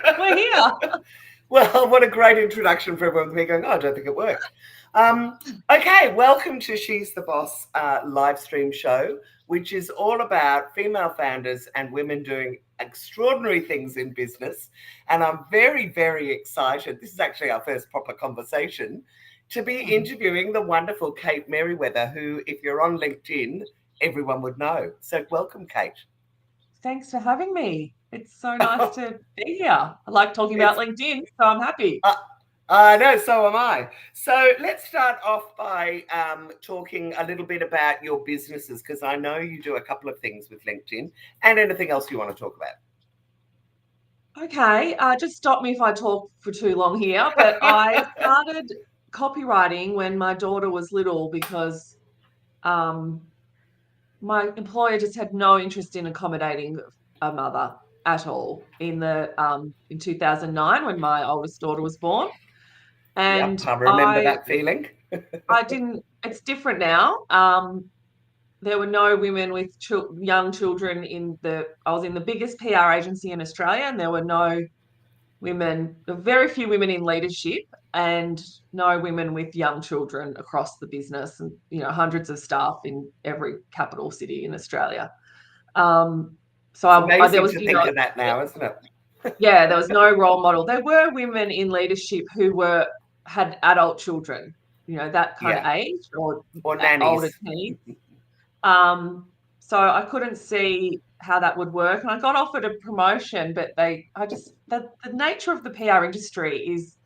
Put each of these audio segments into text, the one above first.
We're here. Well, what a great introduction for everyone to be going, oh, I don't think it worked. Okay, welcome to She's the Boss live stream show, which is all about female founders and women doing extraordinary things in business. And I'm very, very excited. This is actually our first proper conversation to be interviewing the wonderful Kate Merriweather, who, if you're on LinkedIn, everyone would know. So welcome, Kate. Thanks for having me. It's so nice to be here. I like talking about It's LinkedIn, so I'm happy. I know, so am I. So let's start off by talking a little bit about your businesses, because I know you do a couple of things with LinkedIn and anything else you want to talk Okay, just stop me if I talk for too long here, but I about. started copywriting when my daughter was little because um, my employer just had no interest in accommodating a mother at all in 2009 when my oldest daughter was born. Yep, And I remember I that feeling. I didn't, it's different now. There were no women with young children I was in the biggest PR agency in Australia, and there were very few women in leadership, and no women with young children across the business, and hundreds of staff in every capital city in Australia. So It's there amazing was, to think of that now, isn't it? yeah, there was no role model. There were women in leadership who had adult children, that kind of Yeah, age or or older nannies. teens. So I couldn't see how that would work. And I got offered a promotion, but the nature of the PR industry is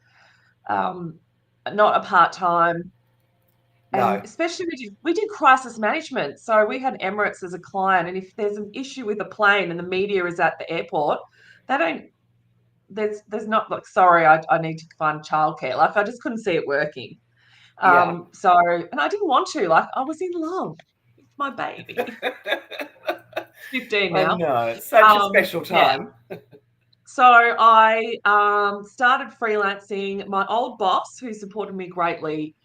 um, not a part-time. And No. especially we did crisis management. So we had Emirates as a client. And if there's an issue with a plane and the media is at the airport, they don't, there's not like, sorry, I need to find childcare. Like I just couldn't see it working. Yeah. And I didn't want to, like I was in love with my baby. 15 I now. know. It's such a special Yeah. time. So I started freelancing. My old boss, who supported me greatly,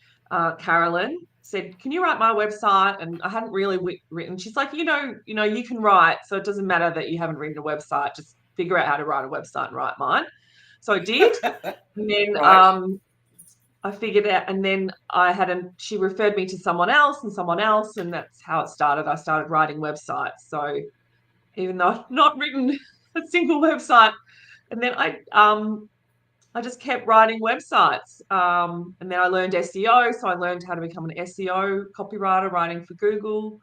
Carolyn, said, "Can you write my website?" And I hadn't really written. She's like, you can write, so it doesn't matter that you haven't written a website. Just figure out how to write a website and write mine. So I did, and then Right. I figured out, and then she referred me to someone else, and that's how it started. I started writing websites. So even though I've not written a single website, and then I just kept writing websites. And then I learned SEO, so I learned how to become an SEO copywriter, writing for Google.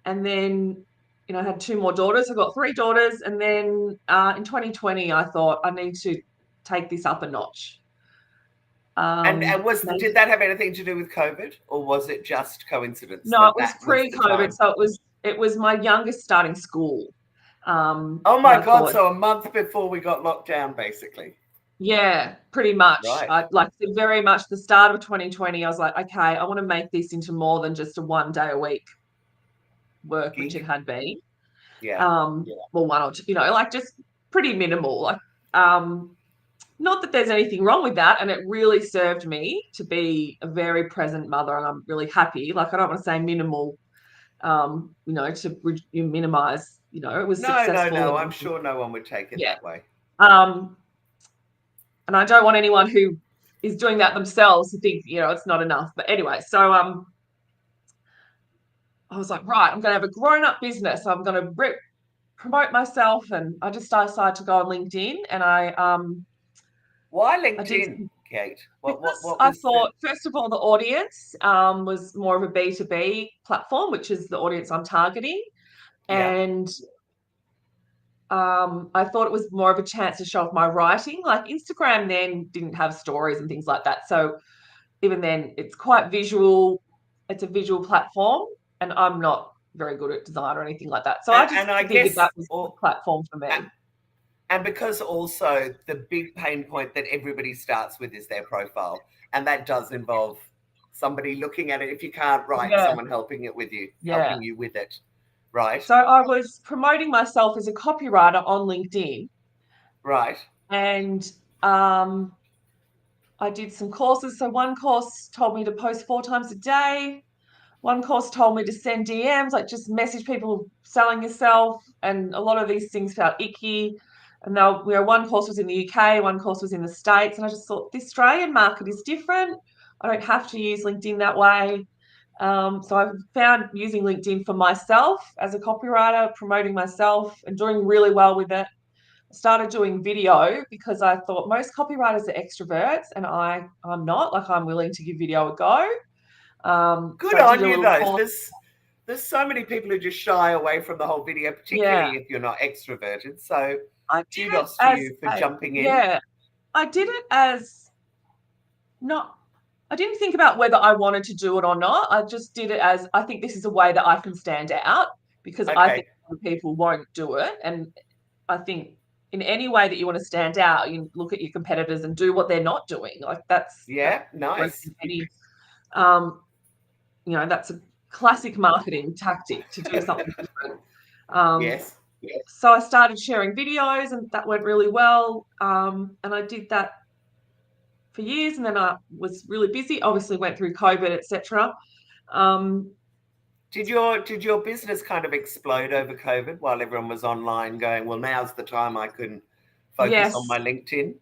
And then I had two more daughters. I got three daughters, and then in 2020, I thought I need to take this up a notch. And did Maybe that have anything to do with COVID, or was it just coincidence No, it that was that was the pre-COVID, time? so it was my youngest starting school. Oh And my I God! thought, So a month before we got locked down, basically. yeah, pretty much. Right. Like very much the start of 2020, I was like, okay, I want to make this into more than just a 1 day a week work, which it Gig. had been. Yeah. Well, one or two, like just pretty minimal. Like, not that there's anything wrong with that, and it really served me to be a very present mother, and I'm really happy. Like, I don't want to say minimal, to minimize, it was No, no, successful no. and I'm sure no one would take it yeah. that way. Um, and I don't want anyone who is doing that themselves to think, it's not enough. But anyway, so I was like, right, I'm going to have a grown-up business. I'm going to promote myself, and I just decided to go on LinkedIn, and Why I did LinkedIn, Kate? because What I was the? thought, first of all, the audience was more of a B2B platform, which is the audience I'm targeting. Yeah. And I thought it was more of a chance to show off my writing. Like Instagram then didn't have stories and things like that. So even then, it's quite visual. It's a visual platform, and I'm not very good at design or anything like that. So I just And I figured guess, that was the platform for me. and because also the big pain point that everybody starts with is their profile, and that does involve somebody looking at it. If you can't write, Yeah, someone yeah. helping you with it, right? So I was promoting myself as a copywriter on LinkedIn, Right. and I did some courses. So one course told me to post 4 times a day. One course told me to send DMs, like just message people selling yourself. And a lot of these things felt icky. And now, one course was in the UK, one course was in the States, and I just thought the Australian market is different. I don't have to use LinkedIn that way. So I've found using LinkedIn for myself as a copywriter, promoting myself and doing really well with it. I started doing video because I thought most copywriters are extroverts and I'm not. Like, I'm willing to give video a go. So Good I did on a you, little though. course. There's so many people who just shy away from the whole video, Yeah, particularly if you're not extroverted. So I did it kudos to as you for a, jumping in. yeah, I did it as not, I didn't think about whether I wanted to do it or not. I just did it as, I think this is a way that I can stand out, because I think Okay. other people won't do it. And I think in any way that you want to stand out, you look at your competitors and do what they're not doing. Like, that's Yeah, works nice. in any, um, that's a classic marketing tactic to do something different. Yes. So I started sharing videos, and that went really well. And I did that for years, and then I was really busy. Obviously, went through COVID, etc. Um, Did your business kind of explode over COVID while everyone was online going, well, now's the time I can focus on yes, my LinkedIn?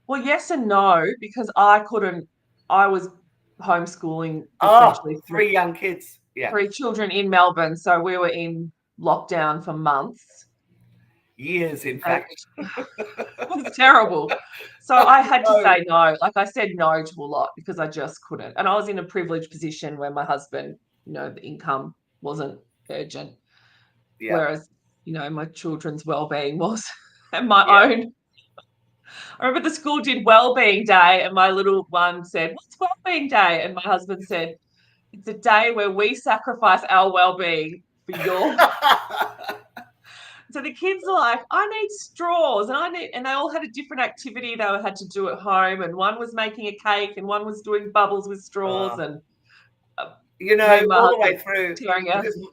well, yes and no, because I couldn't. I was homeschooling Oh, essentially three young kids. Yeah. 3 children in Melbourne, so we were in lockdown for months, Years, in and fact. it was terrible. So I had to say no. Like, I said no to a lot because I just couldn't. And I was in a privileged position where my husband, the income wasn't urgent, Yeah. whereas, my children's well-being was, and my Yeah. own. I remember the school did well-being day, and my little one said, "What's well-being day?" And my husband said, "It's a day where we sacrifice our well-being for your." So the kids are like, "I need straws," and they all had a different activity they had to do at home, and one was making a cake, and one was doing bubbles with straws, and uh, me and my all the husband way through, tearing out. because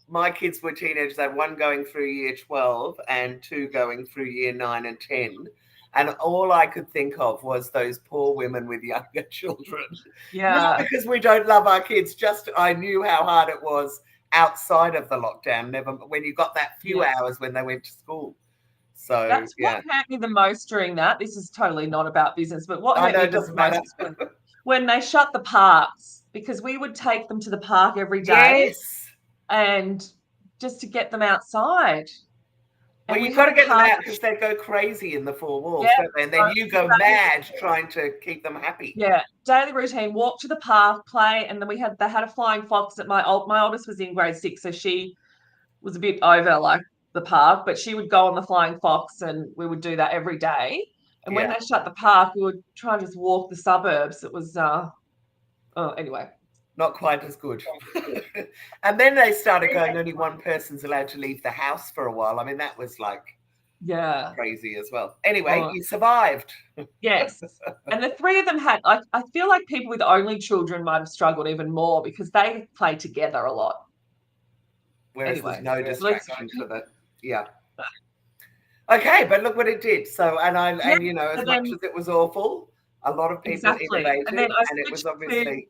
my kids were teenagers. I had one going through year 12 and two going through year 9 and 10. And all I could think of was those poor women with younger children. Not Yeah, because we don't love our kids, just I knew how hard it was outside of the lockdown, never when you got that few yes. hours when they went to school. So, That's what yeah. hurt me the most during that. This is totally not about business, but what I hurt know me it the doesn't most matter. was when they shut the parks, because we would take them to the park every day Yes. and just to get them outside. Well, And we you've got had to a get them park. out because they go crazy in the four Yeah. walls, don't they? And then So you go mad trying to keep them happy. yeah, daily routine: walk to the park, play, and then they had a flying fox. At my oldest was in grade 6, so she was a bit over like the park, but she would go on the flying fox, and we would do that every day. And when Yeah. they shut the park, we would try and just walk the suburbs. It was anyway. Not quite as good. And then they started going, only one person's allowed to leave the house for a while. I mean, that was like Yeah. crazy as well. Anyway, Oh, you survived. yes. And the three of them had, like, I feel like people with only children might have struggled even more because they play together a lot. Whereas there's Anyway, no let's, distraction for the, yeah. Okay, but look what it did. So, yeah. as And much then as it was awful, a lot of people exactly. And innovated, then I and it was switched to, obviously,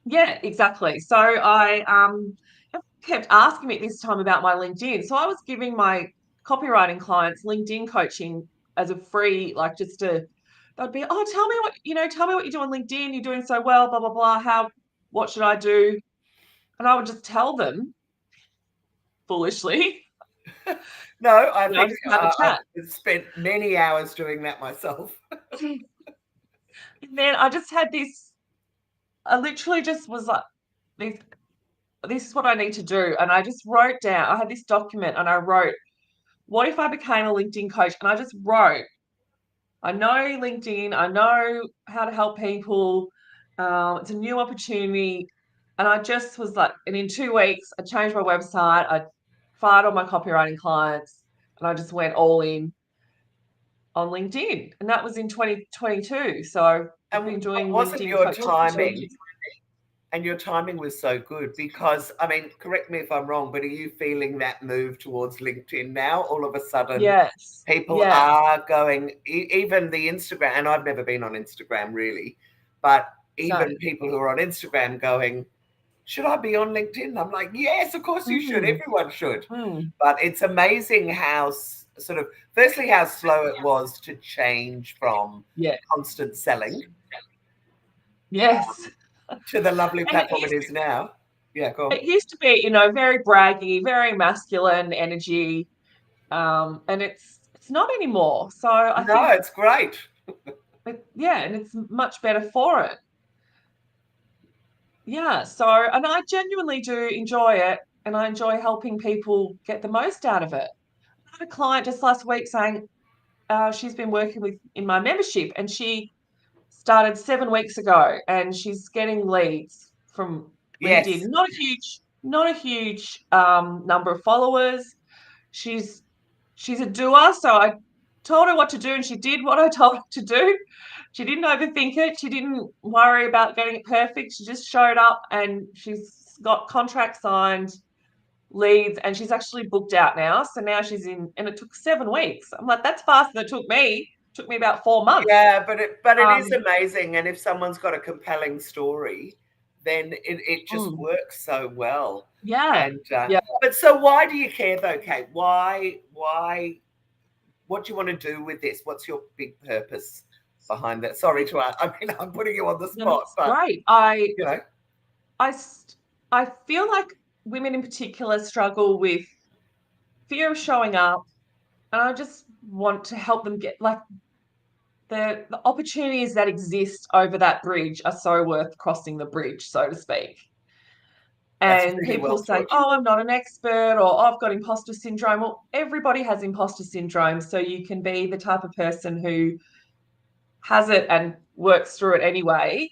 yeah, exactly. So I kept asking me at this time about my LinkedIn. So I was giving my copywriting clients LinkedIn coaching as a free, like, just to, they'd be, "Oh, tell me what you do on LinkedIn. You're doing so well, blah, blah, blah. What should I do?" And I would just tell them foolishly. no, I I think just have a chat. I've spent many hours doing that myself. And then I just had this, I literally just was like, this is what I need to do. And I just wrote down, I had this document, and I wrote, what if I became a LinkedIn coach? And I just wrote, I know LinkedIn, I know how to help people. It's a new opportunity. And I just was like, and in 2 weeks, I changed my website. I fired all my copywriting clients, and I just went all in on LinkedIn. And that was in 2022. So I've And been doing wasn't LinkedIn your coaching for 2 years. timing, and your timing was so good because, I mean, correct me if I'm wrong, but are you feeling that move towards LinkedIn now? All of a sudden, Yes. people Yeah. are going, even the Instagram, and I've never been on Instagram really, but So, even people who are on Instagram going, should I be on LinkedIn? I'm like, yes, of course you should. mm, Everyone should. mm, But it's amazing how sort of, firstly, how slow it was to change from Yeah. constant selling Yes. to the lovely And platform it is now. Yeah, go on. it used to be, very braggy, very masculine energy. And it's not anymore. So I No, think, it's great. yeah, and it's much better for it. Yeah. So, and I genuinely do enjoy it, and I enjoy helping people get the most out of it. I had a client just last week saying she's been working with in my membership, and she started 7 weeks ago, and she's getting leads from LinkedIn. Yes. Not a huge number of followers. She's she's a doer, so I told her what to do, and she did what I told her to do. She didn't overthink it. She didn't worry about getting it perfect. She just showed up, and she's got contracts signed, leads, and she's actually booked out now. So now she's in, and it took 7 weeks. I'm like, that's faster than it took me. It took me about 4 months. Yeah, but it is Um, amazing. And if someone's got a compelling story, then it just mm, works so well. yeah, And yeah. but so why do you care though, Kate? Why what do you want to do with this? What's your big purpose behind that? Sorry to ask. I mean, I'm putting you on the No, spot, that's but great. I you know, I st- I feel like women in particular struggle with fear of showing up, and I just want to help them get like the opportunities that exist over that bridge are so worth crossing the bridge, so to speak. that's And really people well say, put. "Oh, I'm not an expert," or, "Oh, I've got imposter syndrome." Well, everybody has imposter syndrome, so you can be the type of person who has it and works through it anyway,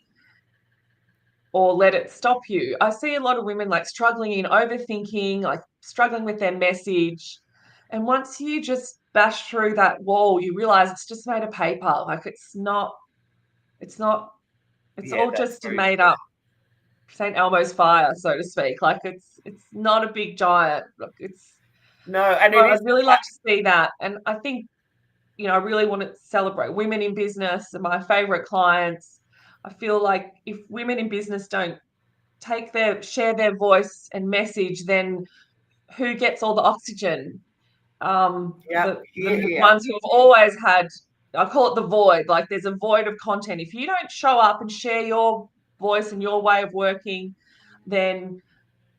or let it stop you. I see a lot of women like struggling in overthinking, like struggling with their message. And once you just bash through that wall, you realize it's just made of paper. Like it's not, it's Yeah, all that's just very made true. up St. Elmo's fire, so to speak. Like it's not a big giant. Look, it's No, and it I'd is really like to see that. And I think, I really want to celebrate women in business and my favorite clients. I feel like if women in business don't share their voice and message, then who gets all the oxygen? yeah, The yeah. ones who have always had, I call it the void. Like there's a void of content. If you don't show up and share your voice and your way of working, then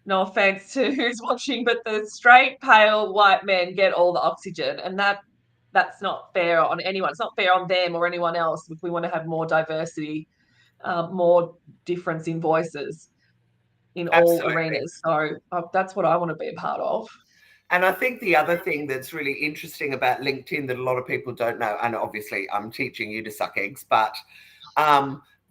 no offense to who's watching, but the straight, pale white men get all the oxygen, and that's not fair on anyone. It's not fair on them or anyone else. If we want to have more diversity, more difference in voices in all Absolutely. arenas. So that's what I want to be a part of. And I think the other thing that's really interesting about LinkedIn that a lot of people don't know, and obviously I'm teaching you to suck eggs, but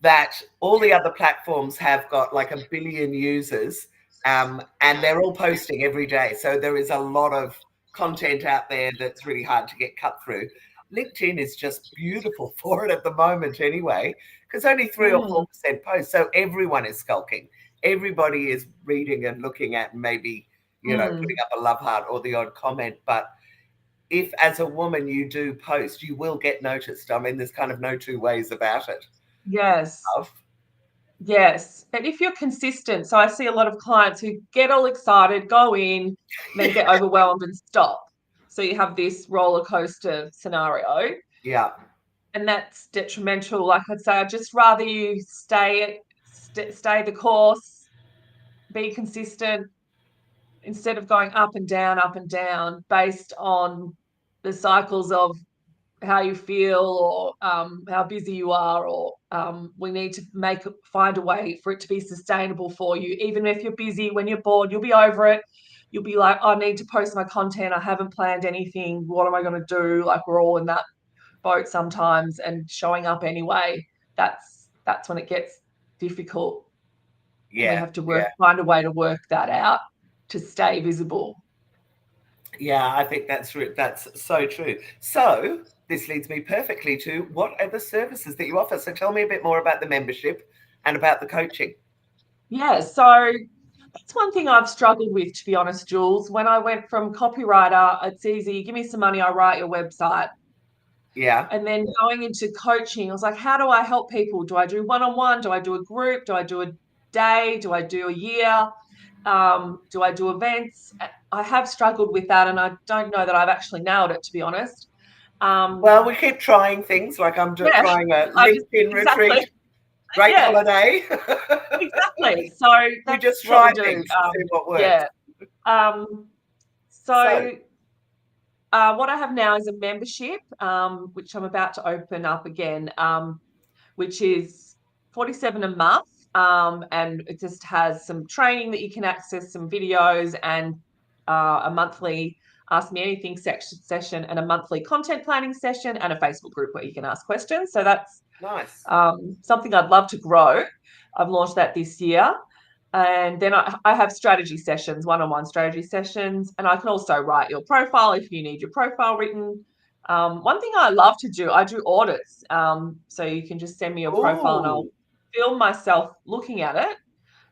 that all the other platforms have got like 1 billion users, and they're all posting every day. So there is a lot of content out there that's really hard to get cut through. LinkedIn is just beautiful for it at the moment, anyway, because only 3 or 4% post. So everyone is skulking. Everybody is reading and looking at, maybe putting Mm, up a love heart or the odd comment. But if as a woman you do post, you will get noticed. I mean, there's kind of no two ways about it. yes. Love. Yes. And if you're consistent, so I see a lot of clients who get all excited, go in, then get overwhelmed and stop. So you have this roller coaster scenario, Yeah. and that's detrimental. Like I'd say, I'd just rather you stay the course, be consistent, instead of going up and down based on the cycles of how you feel, or how busy you are, or we need to find a way for it to be sustainable for you. Even if you're busy, when you're bored, you'll be over it. You'll be like, I need to post my content. I haven't planned anything. What am I going to do? Like we're all in that boat sometimes, and showing up anyway. That's when it gets difficult, and we Yeah. have to Yeah. find a way to work that out to stay visible. Yeah. I think that's so true. So this leads me perfectly to, what are the services that you offer? So tell me a bit more about the membership and about the coaching. Yeah, so that's one thing I've struggled with, to be honest, Jules. When I went from copywriter, it's easy, give me some money, I write your website. Yeah. And then going into coaching, I was like, how do I help people? Do I do one-on-one? Do I do a group? Do I do a day? Do I do a year? Do I do events? I have struggled with that, and I don't know that I've actually nailed it, to be honest. Well, we keep trying things. Like I'm Yeah, trying a I just LinkedIn retreat. exactly, Great yeah, holiday. exactly. So We that's just what we try do. things and see what works. Yeah. Um, So so what I have now is a membership, which I'm about to open up again, which is 47 a month. And it just has some training that you can access, some videos, and a monthly Ask Me Anything session, and a monthly content planning session, and a Facebook group where you can ask questions. So that's nice. something I'd love to grow. I've launched that this year. And then I have strategy sessions, one-on-one strategy sessions, and I can also write your profile if you need your profile written. One thing I love to do, I do audits. So you can just send me your profile and I'll Ooh. film myself looking at it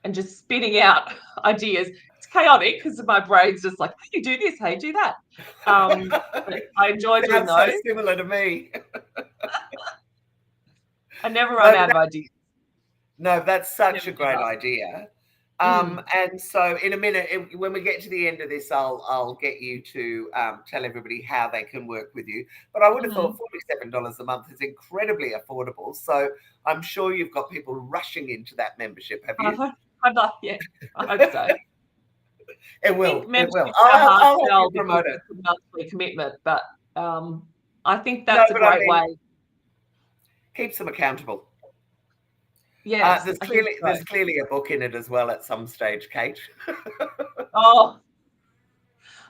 and just spitting out ideas. It's chaotic because my brain's just like, how do you do this? How do you do that? But I enjoy doing Sounds so those. similar to me. I never run No, out of ideas. no, that's such Never, a great never. idea. Mm. And so in a minute, when we get to the end of this, I'll get you to tell everybody how they can work with you. But I would have thought Mm. $47 a month is incredibly affordable. So I'm sure you've got people rushing into that membership. Have you? I'm not yet. I hope so. I It will. think It will. memberships are hard I'll to help you sell because promote it. it's a monthly commitment, but I think No, that's a but I great mean, way. keeps them accountable. Yes, I think so. There's clearly a book in it as well at some stage, Kate. Oh,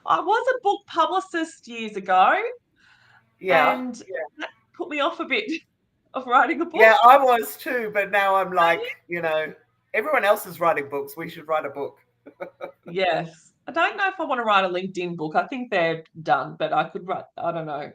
I was a book publicist years ago, Yeah. and that put me off a bit of writing a Yeah, book. I was too, but now I'm Don't like, you? everyone else is writing books. We should write a book. Yes. I don't know if I want to write a LinkedIn book. I think they're done, but I could write, I don't know,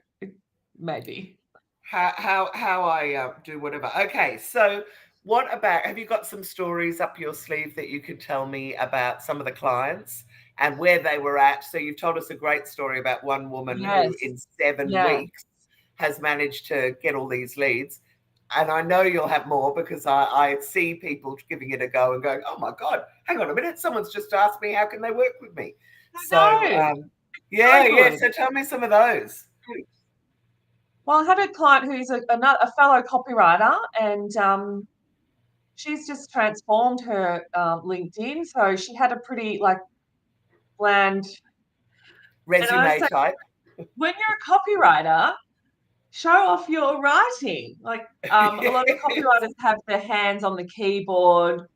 maybe. How I do whatever. Okay, so what about, have you got some stories up your sleeve that you could tell me about some of the clients and where they were at? So you've told us a great story about one woman who Yes. in 7 weeks Yeah. has managed to get all these leads. And I know you'll have more because I see people giving it a go and going, oh my God, hang on a minute. Someone's just asked me, how can they work with me? So, I know. yeah, So yeah. good. So tell me some of those. Well, I had a client who's a fellow copywriter, and she's just transformed her LinkedIn. So she had a pretty like bland, and I Resume say, type. when you're a copywriter, show off your writing. Like a lot of Yes. copywriters have their hands on the keyboard,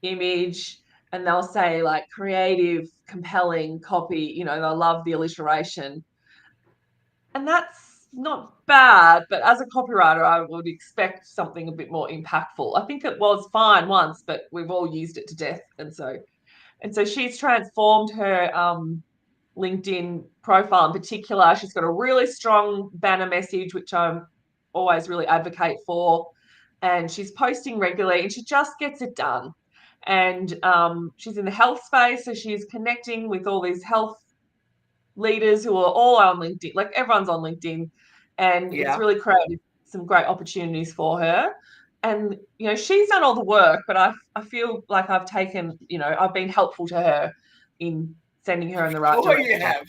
image, and they'll say like creative, compelling copy. They'll love the alliteration. And that's not bad, but as a copywriter, I would expect something a bit more impactful. I think it was fine once, but we've all used it to death. And so she's transformed her LinkedIn profile in particular. She's got a really strong banner message, which I'm always really advocate for. And she's posting regularly and she just gets it done. And she's in the health space, so she's connecting with all these health leaders who are all on LinkedIn. Like everyone's on LinkedIn, and it's Yeah. really created some great opportunities for her. And she's done all the work, but I feel like I've been helpful to her in sending her in the right Sure, you direction. have.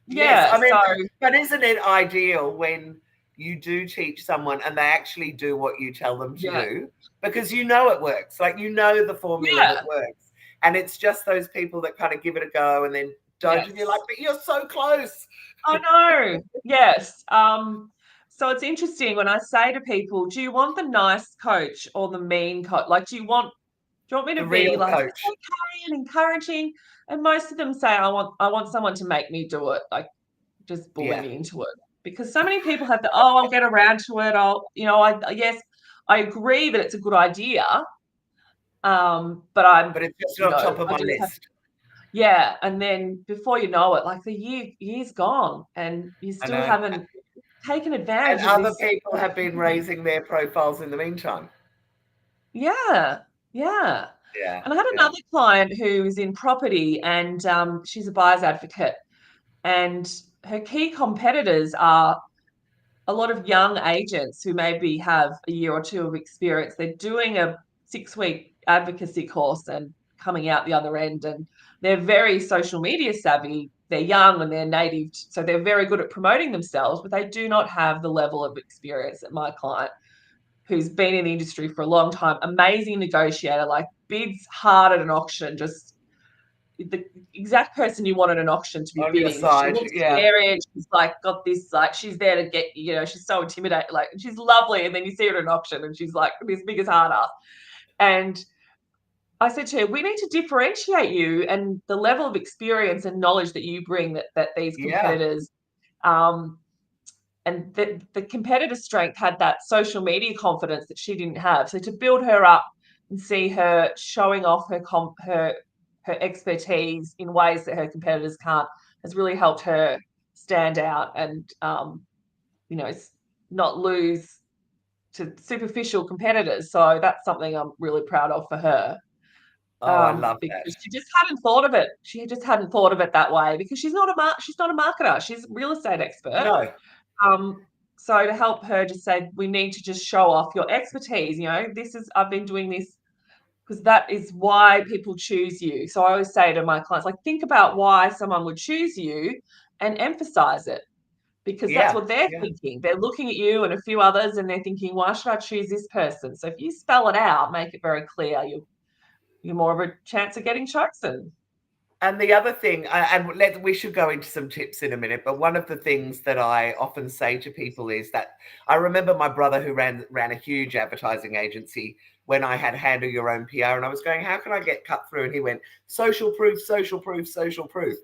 Yes. Yeah, I mean, so but isn't it ideal when you do teach someone and they actually do what you tell them to yeah, do? Because you know it works. Like you know the formula that yeah, works. And it's just those people that kind of give it a go and then don't. And you're like, yes. but you're so close. I know. Yes. So it's interesting when I say to people, do you want the nice coach or the mean coach? Like, do you want me The to be real like, it's coach. okay and encouraging? And most of them say, I want someone to make me do it, like just bully Yeah. me into it. Because so many people have I'll get around to it. Yes, I agree that it's a good idea. But But it's just on top of I my just have, list. yeah. And then before you know it, like the year's gone and you I still know. haven't taken And advantage of other this people have been opportunity. raising their profiles in the meantime. Yeah, yeah. Yeah. And I had Yeah. another client who is in property, and she's a buyer's advocate. And her key competitors are a lot of young agents who maybe have a year or two of experience. They're doing a 6-week advocacy course and coming out the other end, and they're very social media savvy. They're young and they're native, so they're very good at promoting themselves, but they do not have the level of experience that my client, who's been in the industry for a long time, amazing negotiator, like bids hard at an auction, just the exact person you want at an auction to be On your bidding. She side, looks yeah. scary, and she's like got this, like she's there to get, she's so intimidating, like she's lovely, and then you see her at an auction and she's like this big as hard ass. And I said to her, we need to differentiate you and the level of experience and knowledge that you bring that these Yeah. competitors, and the competitor strength had that social media confidence that she didn't have. So to build her up and see her showing off her expertise in ways that her competitors can't has really helped her stand out and not lose to superficial competitors. So that's something I'm really proud of for her. Oh, I love that. Because she just hadn't thought of it. She just hadn't thought of it that way, because she's not a marketer. She's a real estate expert. No. So to help her just say, we need to just show off your expertise. I've been doing this because that is why people choose you. So I always say to my clients, like, think about why someone would choose you and emphasize it, because that's what they're thinking. They're looking at you and a few others and they're thinking, why should I choose this person? So if you spell it out, make it very clear, you're more of a chance of getting chosen. And the other thing, we should go into some tips in a minute, but one of the things that I often say to people is that I remember my brother, who ran a huge advertising agency, when I had handle your own PR, and I was going, how can I get cut through? And he went, social proof, social proof, social proof.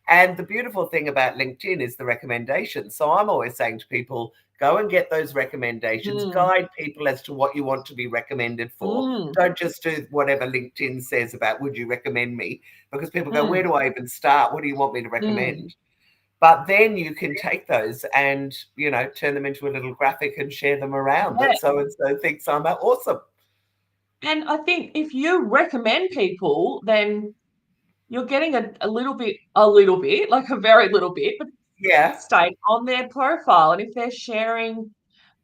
And the beautiful thing about LinkedIn is the recommendations. So I'm always saying to people, go and get those recommendations, guide people as to what you want to be recommended for. Don't just do whatever LinkedIn says about, would you recommend me? Because people go, where do I even start? What do you want me to recommend? But then you can take those and, turn them into a little graphic and share them around. That so-and-so thinks I'm awesome. And I think if you recommend people, then you're getting a little bit, like a very little bit, but stay on their profile. And if they're sharing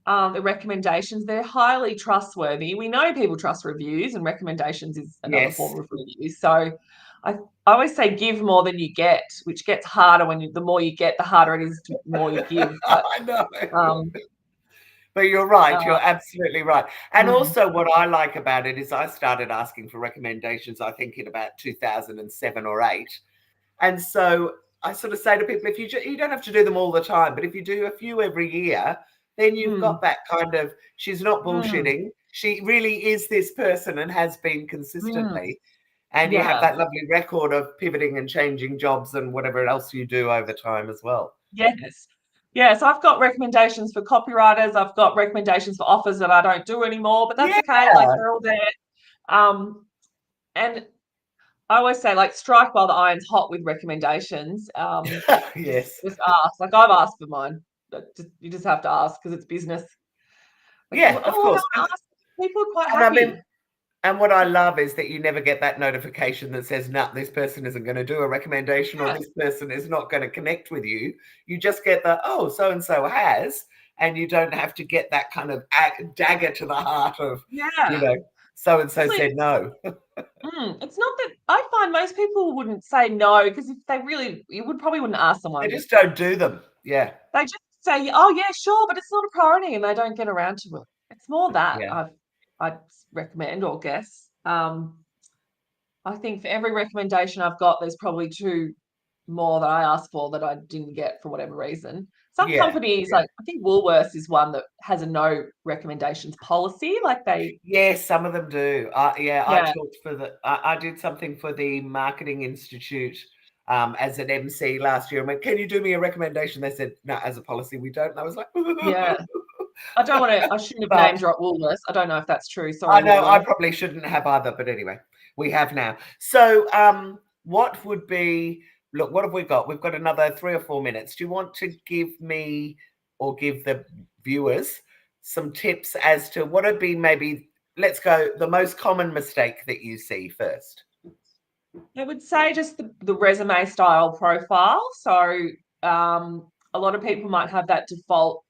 the recommendations, they're highly trustworthy. We know people trust reviews, and recommendations is another form of review. So I always say give more than you get, which gets harder the more you get, the harder it is the more you give. But, I know. But you're right. You're absolutely right. And also what I like about it is I started asking for recommendations, I think, in about 2007 or 8. And so I sort of say to people, if you don't have to do them all the time, but if you do a few every year, then you've got that kind of, she's not bullshitting. She really is this person and has been consistently. And you have that lovely record of pivoting and changing jobs and whatever else you do over time as well. Yes. Yeah, so I've got recommendations for copywriters. I've got recommendations for offers that I don't do anymore, but that's okay. Like, they're all there. And I always say, like, strike while the iron's hot with recommendations. Yes. Just ask. Like, I've asked for mine. You just have to ask because it's business. Like, of course. People are quite happy. And what I love is that you never get that notification that says, no, this person isn't going to do a recommendation or this person is not going to connect with you. You just get the, oh, so-and-so has, and you don't have to get that kind of dagger to the heart of, so-and-so said no. It's not that I find most people wouldn't say no, because if they really, you probably wouldn't ask someone. They just don't do them. Yeah. They just say, oh, yeah, sure, but it's not a priority, and they don't get around to it. It's more that I'd recommend or guess. I think for every recommendation I've got, there's probably 2 more that I asked for that I didn't get for whatever reason. Some companies, like I think Woolworths is one that has a no recommendations policy. Like yes, some of them do. I talked I did something for the Marketing Institute as an MC last year. I went, can you do me a recommendation? They said, no, as a policy, we don't. And I was like, yeah. I shouldn't have name dropped Woolworths. I don't know if that's true. Sorry. I know, I probably shouldn't have either, but anyway, we have now. So what would be, look, what have we got? We've got another 3 or 4 minutes. Do you want to give me or give the viewers some tips as to what would be, maybe, let's go, the most common mistake that you see first? I would say just the resume style profile. So a lot of people might have that default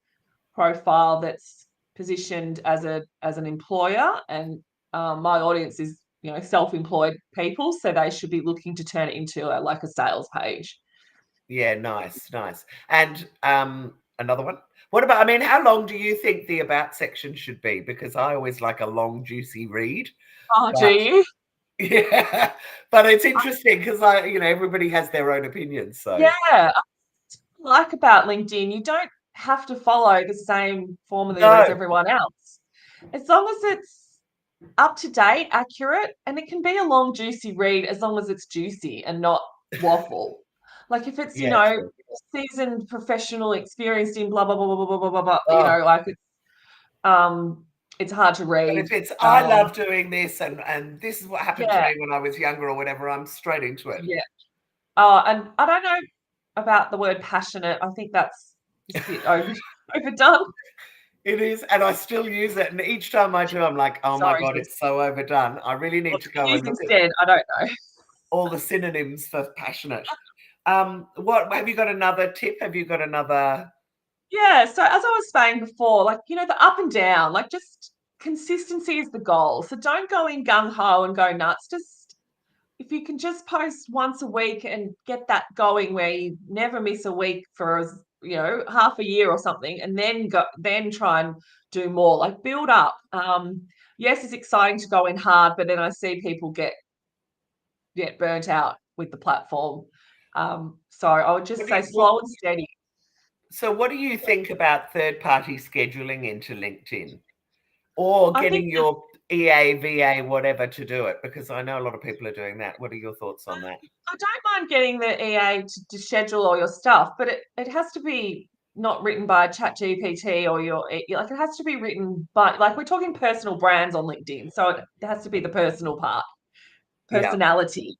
profile that's positioned as an employer, and my audience is self-employed people, so they should be looking to turn it into like a sales page. Yeah, nice. And another one. What about, I mean, how long do you think the about section should be? Because I always like a long, juicy read. Oh, do But you? yeah, but it's interesting because everybody has their own opinions. So Yeah, like about LinkedIn, you don't have to follow the same formula as no, everyone else. As long as it's up to date, accurate, and it can be a long, juicy read as long as it's juicy and not waffle. Like if it's, yeah, true. seasoned, professional, experienced in blah blah blah blah blah blah blah blah, Oh, like it's hard to but read. if it's I love doing this and this is what happened to Yeah, me when I was younger or whatever, I'm straight into it. yeah. And I don't know about the word passionate. I think that's just a bit overdone. It is, and I still use it. And each time I do, I'm like, oh my Sorry, God, Jules. it's so overdone. I really need What to to go use and look at instead? I don't know. all the synonyms for passionate. What have you got another tip? Have you got another? Yeah, so as I was saying before, like, the up and down, like just consistency is the goal. So don't go in gung ho and go nuts. Just if you can just post once a week and get that going where you never miss a week for half a year or something, and then try and do more, like build up. Yes, it's exciting to go in hard, but then I see people get burnt out with the platform. So I would just What do say you, what, slow and steady. so, what do you think about third-party scheduling into LinkedIn, or I think getting your EA, VA, whatever to do it? Because I know a lot of people are doing that. What are your thoughts on that? I don't mind getting the EA to schedule all your stuff, but it has to be not written by ChatGPT or like it has to be written by, like, we're talking personal brands on LinkedIn, so it has to be the personal part, Yeah. personality.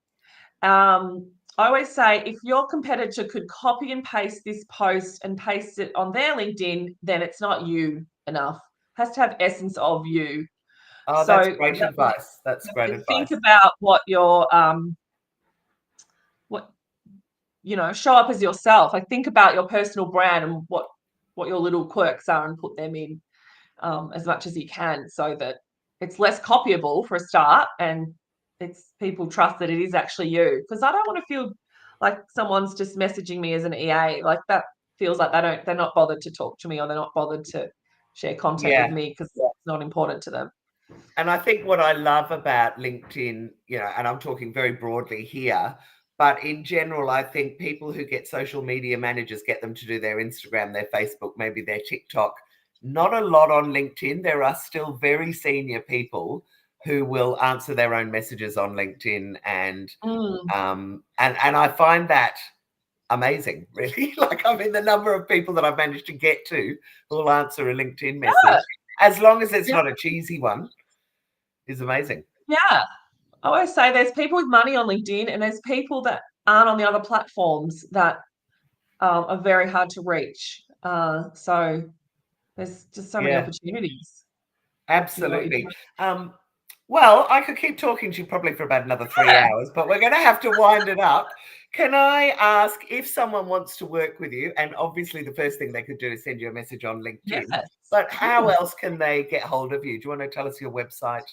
I always say if your competitor could copy and paste this post and paste it on their LinkedIn, then it's not you enough. It has to have essence of you. Oh, that's So great advice. That's great think advice. about what show up as yourself. Like think about your personal brand and what your little quirks are and put them in as much as you can, so that it's less copyable for a start, and it's people trust that it is actually you. Because I don't want to feel like someone's just messaging me as an EA. Like that feels like they're not bothered to talk to me, or they're not bothered to share content with Yeah. me because it's not important to them. And I think what I love about LinkedIn, and I'm talking very broadly here, but in general, I think people who get social media managers, get them to do their Instagram, their Facebook, maybe their TikTok. Not a lot on LinkedIn. There are still very senior people who will answer their own messages on LinkedIn, and Mm. and I find that amazing, really. Like, I mean, the number of people that I've managed to get to who will answer a LinkedIn Yeah, message, as long as it's yeah, not a cheesy one, is amazing. yeah. I always say there's people with money on LinkedIn, and there's people that aren't on the other platforms that are very hard to reach. So there's just so many Yeah, opportunities. You know what you absolutely. Well, I could keep talking to you probably for about another 3 hours, but we're going to have to wind it up. Can I ask, if someone wants to work with you, and obviously the first thing they could do is send you a message on LinkedIn, Yes. but how Mm. else can they get hold of you? Do you want to tell us your website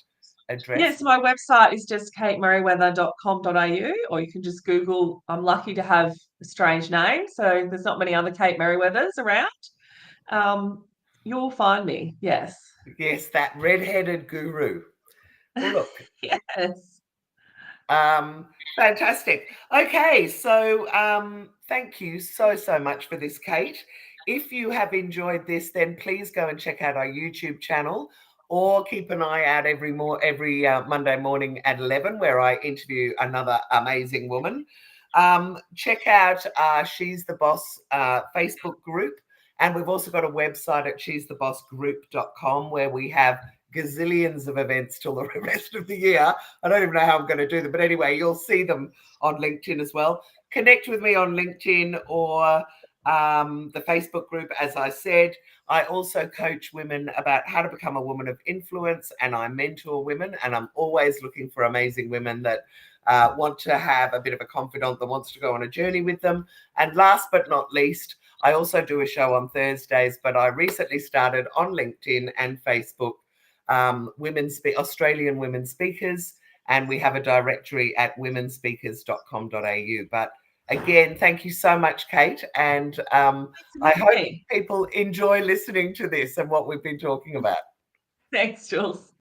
address? Yes, my website is just katemerriweather.com.au, or you can just Google. I'm lucky to have a strange name, so there's not many other Kate Merriweathers around. You'll find me. Yes. Yes, that red-headed guru. Well, look, Yes. fantastic. Okay, so thank you so much for this, Kate. If you have enjoyed this, then please go and check out our YouTube channel, or keep an eye out every Monday morning at 11, where I interview another amazing woman. Check out She's the Boss Facebook group, and we've also got a website at she'sthebossgroup.com, where we have gazillions of events till the rest of the year. I don't even know how I'm going to do them, but anyway, you'll see them on LinkedIn as well. Connect with me on LinkedIn or the Facebook group. As I said, I also coach women about how to become a woman of influence, and I mentor women, and I'm always looking for amazing women that want to have a bit of a confidant that wants to go on a journey with them. And last but not least, I also do a show on Thursdays, but I recently started on LinkedIn and Facebook, Australian women speakers, and we have a directory at womenspeakers.com.au. But again, thank you so much, Kate, and I hope people enjoy listening to this and what we've been talking about. Thanks, Jules.